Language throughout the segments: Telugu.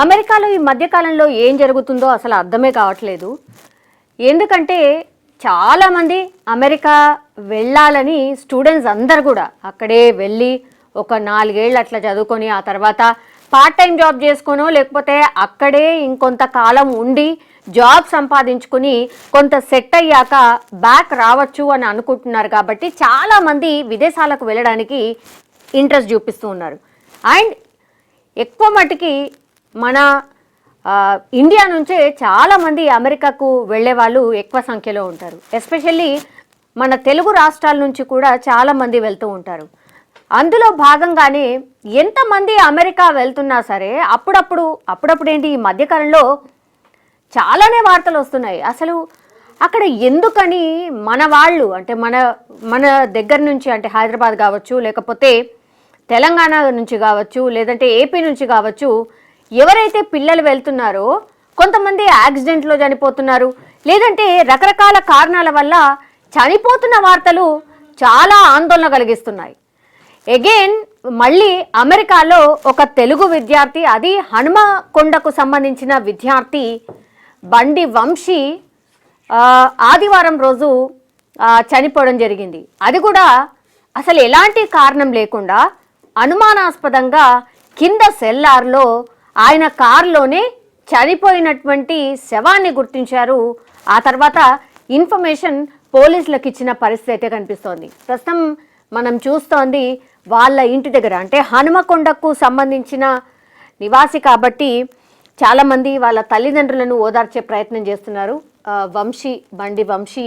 అమెరికాలో ఈ మధ్యకాలంలో ఏం జరుగుతుందో అసలు అర్థమే కావట్లేదు. ఎందుకంటే చాలామంది అమెరికా వెళ్ళాలని స్టూడెంట్స్ అందరు కూడా అక్కడే వెళ్ళి ఒక 4 ఏళ్ళు అట్లా చదువుకొని ఆ తర్వాత పార్ట్ టైం జాబ్ చేసుకోనో లేకపోతే అక్కడే ఇంకొంతకాలం ఉండి జాబ్ సంపాదించుకుని కొంత సెట్ అయ్యాక బ్యాక్ రావచ్చు అని అనుకుంటున్నారు. కాబట్టి చాలామంది విదేశాలకు వెళ్ళడానికి ఇంట్రెస్ట్ చూపిస్తూ ఉన్నారు. అండ్ ఎక్కువ మటుకి మన ఇండియా నుంచే చాలామంది అమెరికాకు వెళ్ళే వాళ్ళు ఎక్కువ సంఖ్యలో ఉంటారు. ఎస్పెషల్లీ మన తెలుగు రాష్ట్రాల నుంచి కూడా చాలామంది వెళ్తూ ఉంటారు. అందులో భాగంగానే ఎంతమంది అమెరికా వెళ్తున్నా సరే అప్పుడప్పుడు ఏంటి ఈ మధ్యకాలంలో చాలానే వార్తలు వస్తున్నాయి. అసలు అక్కడ ఎందుకని మన వాళ్ళు అంటే మన దగ్గర నుంచి అంటే హైదరాబాద్ కావచ్చు, లేకపోతే తెలంగాణ నుంచి కావచ్చు, లేదంటే ఏపీ నుంచి కావచ్చు, ఎవరైతే పిల్లలు వెళ్తున్నారో కొంతమంది యాక్సిడెంట్లో చనిపోతున్నారు, లేదంటే రకరకాల కారణాల వల్ల చనిపోతున్న వార్తలు చాలా ఆందోళన కలిగిస్తున్నాయి. అగైన్ మళ్ళీ అమెరికాలో ఒక తెలుగు విద్యార్థి, అది హనుమకొండకు సంబంధించిన విద్యార్థి బండి వంశీ ఆదివారం రోజు చనిపోవడం జరిగింది. అది కూడా అసలు ఎలాంటి కారణం లేకుండా అనుమానాస్పదంగా కింద సెల్లార్లో ఆయన కారులోనే చనిపోయినటువంటి శవాన్ని గుర్తించారు. ఆ తర్వాత ఇన్ఫర్మేషన్ పోలీసులకు ఇచ్చిన పరిస్థితి అయితే కనిపిస్తోంది. ప్రస్తుతం మనం చూస్తోంది వాళ్ళ ఇంటి దగ్గర, అంటే హనుమకొండకు సంబంధించిన నివాసి కాబట్టి చాలామంది వాళ్ళ తల్లిదండ్రులను ఓదార్చే ప్రయత్నం చేస్తున్నారు. బండి వంశీ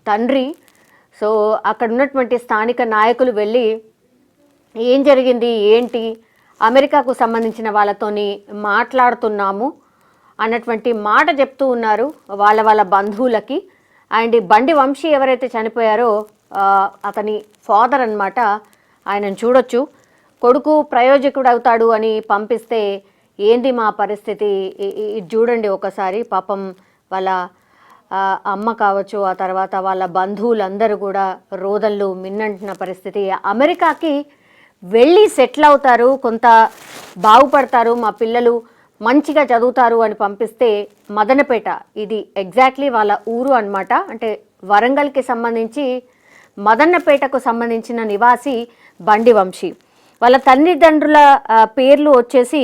తండ్రి. సో అక్కడ ఉన్నటువంటి స్థానిక నాయకులు వెళ్ళి ఏం జరిగింది ఏంటి, అమెరికాకు సంబంధించిన వాళ్ళతోని మాట్లాడుతున్నాము అన్నటువంటి మాట చెప్తూ ఉన్నారు వాళ్ళ బంధువులకి. అండ్ బండి వంశీ ఎవరైతే చనిపోయారో అతని ఫాదర్ అన్నమాట, ఆయనను చూడొచ్చు. కొడుకు ప్రయోజకుడు అవుతాడు అని పంపిస్తే ఏంది మా పరిస్థితి ఇది చూడండి ఒకసారి. పాపం వాళ్ళ అమ్మ కావచ్చు, ఆ తర్వాత వాళ్ళ బంధువులందరూ కూడా రోదళ్ళు మిన్నంటున్న పరిస్థితి. అమెరికాకి వెళ్ళి సెటిల్ అవుతారు, కొంత బాగుపడతారు, మా పిల్లలు మంచిగా చదువుతారు అని పంపిస్తే మదనపేట, ఇది ఎగ్జాక్ట్లీ వాళ్ళ ఊరు అన్నమాట. అంటే వరంగల్కి సంబంధించి మదనపేటకు సంబంధించిన నివాసి బండి వంశీ. వాళ్ళ తల్లిదండ్రుల పేర్లు వచ్చేసి,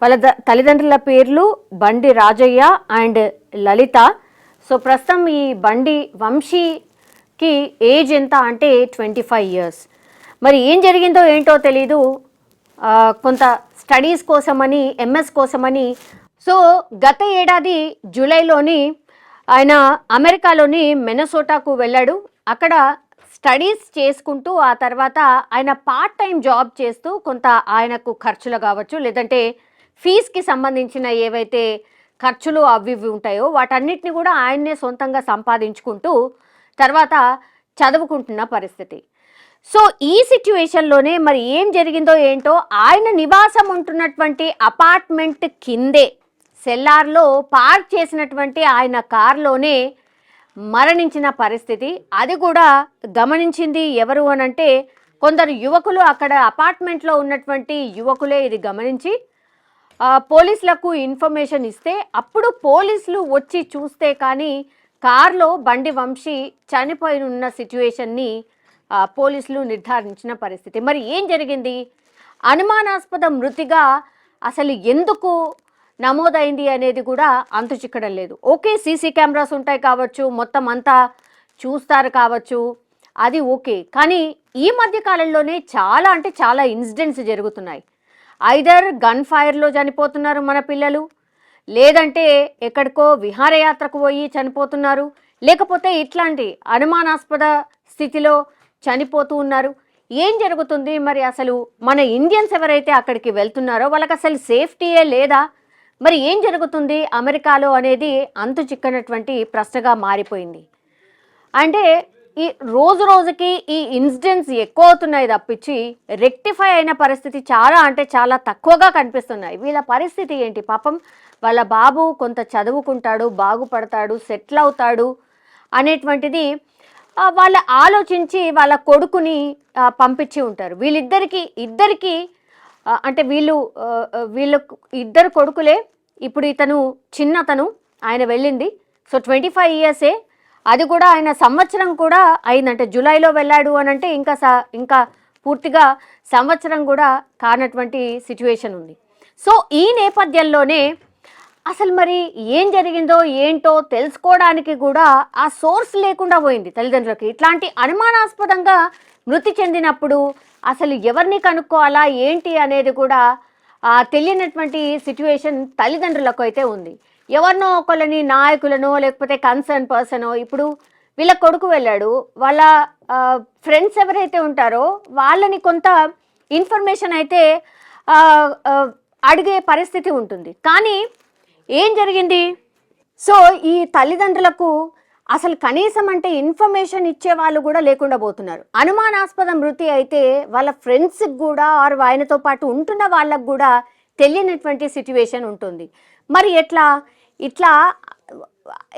వాళ్ళ తల్లిదండ్రుల పేర్లు బండి రాజయ్య అండ్ లలిత. సో ప్రస్తుతం ఈ బండి వంశీకి ఏజ్ ఎంత అంటే 25 years. మరి ఏం జరిగిందో ఏంటో తెలీదు. కొంత స్టడీస్ కోసమని, ఎంఎస్ కోసమని, సో గత ఏడాది జూలైలోని ఆయన అమెరికాలోని మినసోటాకు వెళ్ళాడు. అక్కడ స్టడీస్ చేసుకుంటూ ఆ తర్వాత ఆయన పార్ట్ టైం జాబ్ చేస్తూ కొంత ఆయనకు ఖర్చులు కావచ్చు, లేదంటే ఫీజుకి సంబంధించిన ఏవైతే ఖర్చులు అవి ఉంటాయో వాటన్నిటిని కూడా ఆయన్నే సొంతంగా సంపాదించుకుంటూ తర్వాత చదువుకుంటున్న పరిస్థితి. సో ఈ సిచ్యువేషన్లోనే మరి ఏం జరిగిందో ఏంటో, ఆయన నివాసం ఉంటున్నటువంటి అపార్ట్మెంట్ కిందే సెల్లార్లో పార్క్ చేసినటువంటి ఆయన కారులోనే మరణించిన పరిస్థితి. అది కూడా గమనించింది ఎవరు అనంటే కొందరు యువకులు, అక్కడ అపార్ట్మెంట్లో ఉన్నటువంటి యువకులే ఇది గమనించి పోలీసులకు ఇన్ఫర్మేషన్ ఇస్తే అప్పుడు పోలీసులు వచ్చి చూస్తే కానీ కారులో బండి వంశీ చనిపోయి ఉన్న సిచ్యువేషన్ని పోలీసులు నిర్ధారించిన పరిస్థితి. మరి ఏం జరిగింది, అనుమానాస్పద మృతిగా అసలు ఎందుకు నమోదైంది అనేది కూడా అంతు చిక్కడం లేదు. ఓకే, సీసీ కెమెరాస్ ఉంటాయి కావచ్చు, మొత్తం అంతా చూస్తారు కావచ్చు, అది ఓకే. కానీ ఈ మధ్య కాలంలోనే చాలా అంటే చాలా ఇన్సిడెంట్స్ జరుగుతున్నాయి. ఐదర్ గన్ ఫైర్లో చనిపోతున్నారు మన పిల్లలు, లేదంటే ఎక్కడికో విహారయాత్రకు పోయి చనిపోతున్నారు, లేకపోతే ఇట్లాంటి అనుమానాస్పద స్థితిలో చనిపోతూ ఉన్నారు. ఏం జరుగుతుంది మరి, అసలు మన ఇండియన్స్ ఎవరైతే అక్కడికి వెళ్తున్నారో వాళ్ళకి అసలు సేఫ్టీయే లేదా, మరి ఏం జరుగుతుంది అమెరికాలో అనేది అంతు చిక్కనటువంటి ప్రశ్నగా మారిపోయింది. అంటే ఈ రోజు రోజుకి ఈ ఇన్సిడెంట్స్ ఎక్కువ అవుతున్నాయి తప్పించి రెక్టిఫై అయిన పరిస్థితి చాలా అంటే చాలా తక్కువగా కనిపిస్తున్నాయి. వీళ్ళ పరిస్థితి ఏంటి, పాపం వాళ్ళ బాబు కొంత చదువుకుంటాడు, బాగుపడతాడు, సెటిల్ అవుతాడు అనేటువంటిది వాళ్ళు ఆలోచించి వాళ్ళ కొడుకుని పంపించి ఉంటారు. ఇద్దరికి అంటే వీళ్ళు ఇద్దరు కొడుకులే. ఇప్పుడు ఇతను చిన్నతను, ఆయన వెళ్ళింది. సో 25 ఇయర్సే, అది కూడా ఆయన సంవత్సరం కూడా అయిందంటే జూలైలో వెళ్ళాడు అని అంటే ఇంకా పూర్తిగా సంవత్సరం కూడా కానటువంటి సిచ్యువేషన్ ఉంది. సో ఈ నేపథ్యంలోనే అసలు మరి ఏం జరిగిందో ఏంటో తెలుసుకోవడానికి కూడా ఆ సోర్స్ లేకుండా పోయింది తల్లిదండ్రులకి. ఇట్లాంటి అనుమానాస్పదంగా మృతి చెందినప్పుడు అసలు ఎవరిని కనుక్కోవాలా ఏంటి అనేది కూడా తెలియనటువంటి సిచ్యువేషన్ తల్లిదండ్రులకు అయితే ఉంది. ఎవరినో ఒకళ్ళని, నాయకులనో లేకపోతే కన్సర్న్ పర్సనో, ఇప్పుడు వీళ్ళ కొడుకు వెళ్ళాడు, వాళ్ళ ఫ్రెండ్స్ ఎవరైతే ఉంటారో వాళ్ళని కొంత ఇన్ఫర్మేషన్ అయితే అడిగే పరిస్థితి ఉంటుంది. కానీ ఏం జరిగింది? సో ఈ తల్లిదండ్రులకు అసలు కనీసం అంటే ఇన్ఫర్మేషన్ ఇచ్చే వాళ్ళు కూడా లేకుండా పోతున్నారు. అనుమానాస్పద మృతి అయితే వాళ్ళ ఫ్రెండ్స్కి కూడా ఆర్ ఆయనతో పాటు ఉంటున్న వాళ్ళకు కూడా తెలియనటువంటి సిచ్యువేషన్ ఉంటుంది. మరి ఇట్లా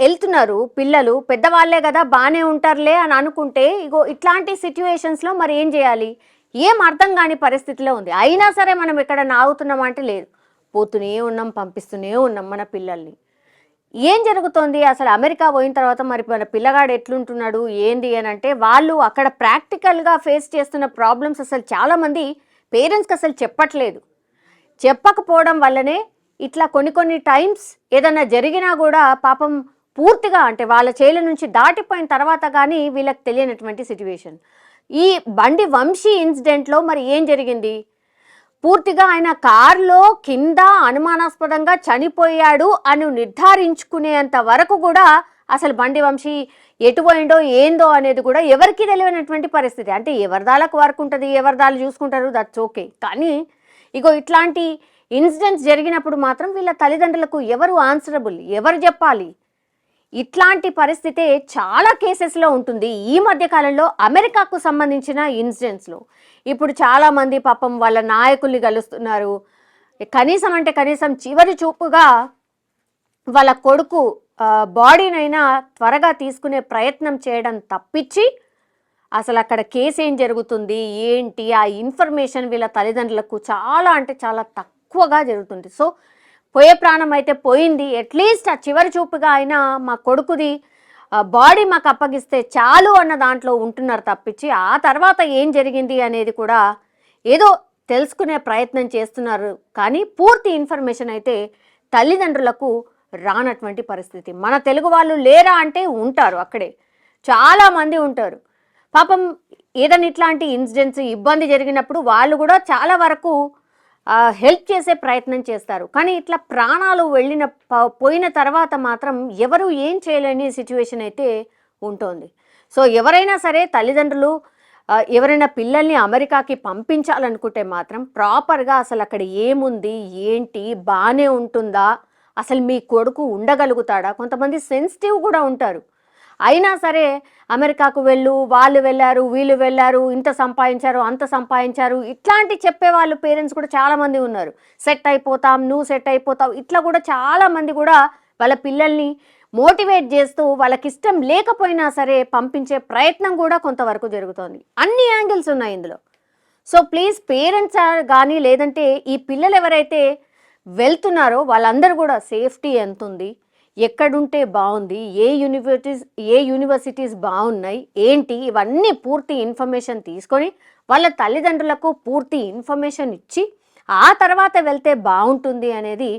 వెళ్తున్నారు పిల్లలు, పెద్దవాళ్లే కదా బాగానే ఉంటారులే అని అనుకుంటే ఇగో ఇట్లాంటి సిచ్యువేషన్స్లో మరి ఏం చేయాలి? ఏం అర్థం కాని పరిస్థితిలో ఉంది. అయినా సరే మనం ఎక్కడ నాగుతున్నాం అంటే లేదు, పోతూనే ఉన్నాం, పంపిస్తూనే ఉన్నాం మన పిల్లల్ని. ఏం జరుగుతోంది అసలు? అమెరికా పోయిన తర్వాత మరి మన పిల్లగాడు ఎట్లుంటున్నాడు ఏంది అని అంటే వాళ్ళు అక్కడ ప్రాక్టికల్గా ఫేస్ చేస్తున్న ప్రాబ్లమ్స్ అసలు చాలామంది పేరెంట్స్కి అసలు చెప్పట్లేదు. చెప్పకపోవడం వల్లనే ఇట్లా కొన్ని టైమ్స్ ఏదన్నా జరిగినా కూడా పాపం పూర్తిగా అంటే వాళ్ళ చేతుల నుంచి దాటిపోయిన తర్వాత కానీ వీళ్ళకి తెలియనటువంటి సిచ్యువేషన్. ఈ బండి వంశీ ఇన్సిడెంట్లో మరి ఏం జరిగింది? పూర్తిగా ఆయన కారులో కింద అనుమానాస్పదంగా చనిపోయాడు అని నిర్ధారించుకునేంత వరకు కూడా అసలు బండి వంశీ ఎటు పోయిండో ఏందో అనేది కూడా ఎవరికి తెలియనటువంటి పరిస్థితి. అంటే ఎవరిదాలకు వర్క్ ఉంటుంది, ఎవరిదాలు చూసుకుంటారు, దట్స్ ఓకే. కానీ ఇగో ఇట్లాంటి ఇన్సిడెంట్స్ జరిగినప్పుడు మాత్రం వీళ్ళ తల్లిదండ్రులకు ఎవరు ఆన్సరబుల్, ఎవరు చెప్పాలి? ఇట్లాంటి పరిస్థితే చాలా కేసెస్లో ఉంటుంది. ఈ మధ్యకాలంలో అమెరికాకు సంబంధించిన ఇన్సిడెంట్స్లో ఇప్పుడు చాలామంది పాపం వాళ్ళ నాయకుల్ని కలుస్తున్నారు. కనీసం చివరి చూపుగా వాళ్ళ కొడుకు బాడీనైనా త్వరగా తీసుకునే ప్రయత్నం చేయడం తప్పించి అసలు అక్కడ కేసు ఏం జరుగుతుంది ఏంటి ఆ ఇన్ఫర్మేషన్ వీళ్ళ తల్లిదండ్రులకు చాలా అంటే చాలా తక్కువగా జరుగుతుంది. సో పోయే ప్రాణం అయితే పోయింది, అట్లీస్ట్ ఆ చివరి చూపుగా అయినా మా కొడుకుది బాడీ మాకు అప్పగిస్తే చాలు అన్న దాంట్లో ఉంటున్నారు తప్పించి ఆ తర్వాత ఏం జరిగింది అనేది కూడా ఏదో తెలుసుకునే ప్రయత్నం చేస్తున్నారు. కానీ పూర్తి ఇన్ఫర్మేషన్ అయితే తల్లిదండ్రులకు రానటువంటి పరిస్థితి. మన తెలుగు వాళ్ళు లేరా అంటే ఉంటారు, అక్కడే చాలామంది ఉంటారు. పాపం ఏదైనా ఇట్లాంటి ఇన్సిడెంట్స్ ఇబ్బంది జరిగినప్పుడు వాళ్ళు కూడా చాలా వరకు హెల్ప్ చేసే ప్రయత్నం చేస్తారు. కానీ ఇట్లా ప్రాణాలు పోయిన తర్వాత మాత్రం ఎవరు ఏం చేయలేని సిచ్యువేషన్ అయితే ఉంటుంది. సో ఎవరైనా సరే తల్లిదండ్రులు ఎవరైనా పిల్లల్ని అమెరికాకి పంపించాలనుకుంటే మాత్రం ప్రాపర్గా అసలు అక్కడ ఏముంది ఏంటి, బాగానే ఉంటుందా, అసలు మీ కొడుకు ఉండగలుగుతాడా? కొంతమంది సెన్సిటివ్ కూడా ఉంటారు. అయినా సరే అమెరికాకు వాళ్ళు వెళ్ళారు, వీళ్ళు వెళ్ళారు, ఇంత సంపాదించారు, అంత సంపాదించారు, ఇట్లాంటి చెప్పేవాళ్ళు పేరెంట్స్ కూడా చాలామంది ఉన్నారు. సెట్ అయిపోతాం, నువ్వు సెట్ అయిపోతావు, ఇట్లా కూడా చాలామంది కూడా వాళ్ళ పిల్లల్ని మోటివేట్ చేస్తూ వాళ్ళకి ఇష్టం లేకపోయినా సరే పంపించే ప్రయత్నం కూడా కొంతవరకు జరుగుతోంది. అన్ని యాంగిల్స్ ఉన్నాయి ఇందులో. సో ప్లీజ్ పేరెంట్స్ కానీ లేదంటే ఈ పిల్లలు ఎవరైతే వెళ్తున్నారో వాళ్ళందరూ కూడా సేఫ్టీ ఎంత ఉంది, ఎక్కడుంటే బాగుంది, ఏ యూనివర్సిటీస్ బాగున్నాయి ఏంటి, ఇవన్నీ పూర్తి ఇన్ఫర్మేషన్ తీసుకొని వాళ్ళ తల్లిదండ్రులకు పూర్తి ఇన్ఫర్మేషన్ ఇచ్చి ఆ తర్వాత వెళ్తే బాగుంటుంది అనేది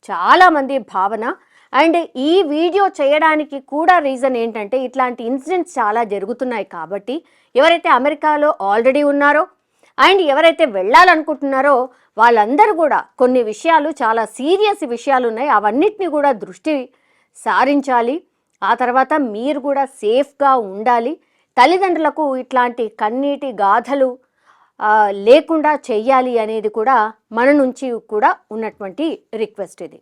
చాలామంది భావన. అండ్ ఈ వీడియో చేయడానికి కూడా రీజన్ ఏంటంటే ఇట్లాంటి ఇన్సిడెంట్స్ చాలా జరుగుతున్నాయి కాబట్టి ఎవరైతే అమెరికాలో ఆల్రెడీ ఉన్నారో అండ్ ఎవరైతే వెళ్ళాలనుకుంటున్నారో వాళ్ళందరూ కూడా కొన్ని విషయాలు, చాలా సీరియస్ విషయాలు ఉన్నాయి, అవన్నిటిని కూడా దృష్టి సారించాలి. ఆ తర్వాత మీరు కూడా సేఫ్గా ఉండాలి. తల్లిదండ్రులకు ఇట్లాంటి కన్నీటి గాథలు లేకుండా చెయ్యాలి అనేది కూడా మన నుంచి కూడా ఉన్నటువంటి రిక్వెస్ట్ ఇది.